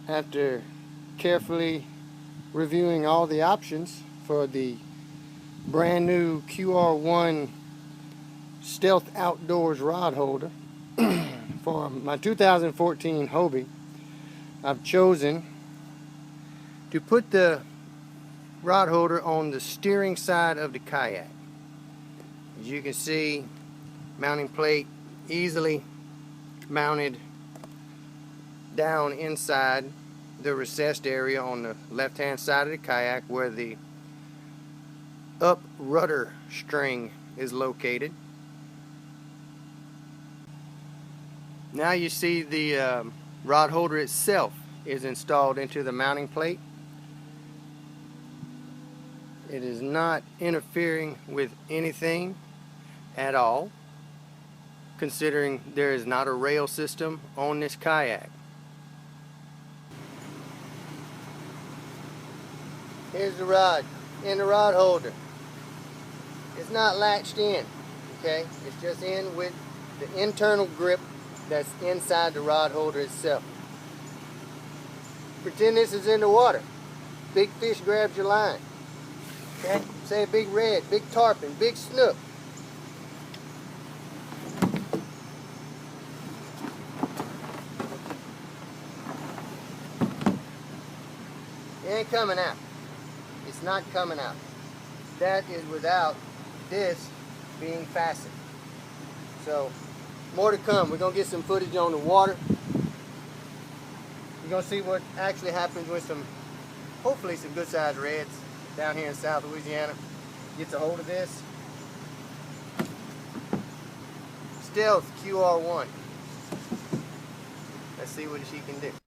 After carefully reviewing all the options for the brand new QR1 Stealth Outdoors rod holder for my 2014 Hobie, I've chosen to put the rod holder on the steering side of the kayak. As you can see, mounting plate easily mounted down inside the recessed area on the left hand side of the kayak where the up rudder string is located. Now you see the rod holder itself is installed into the mounting plate. It is not interfering with anything at all, considering there is not a rail system on this kayak. Here's the rod in the rod holder. It's not latched in, okay? It's just in with the internal grip that's inside the rod holder itself. Pretend this is in the water. Big fish grabs your line. Okay? Say a big red, big tarpon, big snook. It ain't coming out. It's not coming out. That is without this being fastened. So, more to come. We're going to get some footage on the water. You're going to see what actually happens with hopefully some good sized reds down here in South Louisiana. Gets a hold of this. Stealth QR1. Let's see what she can do.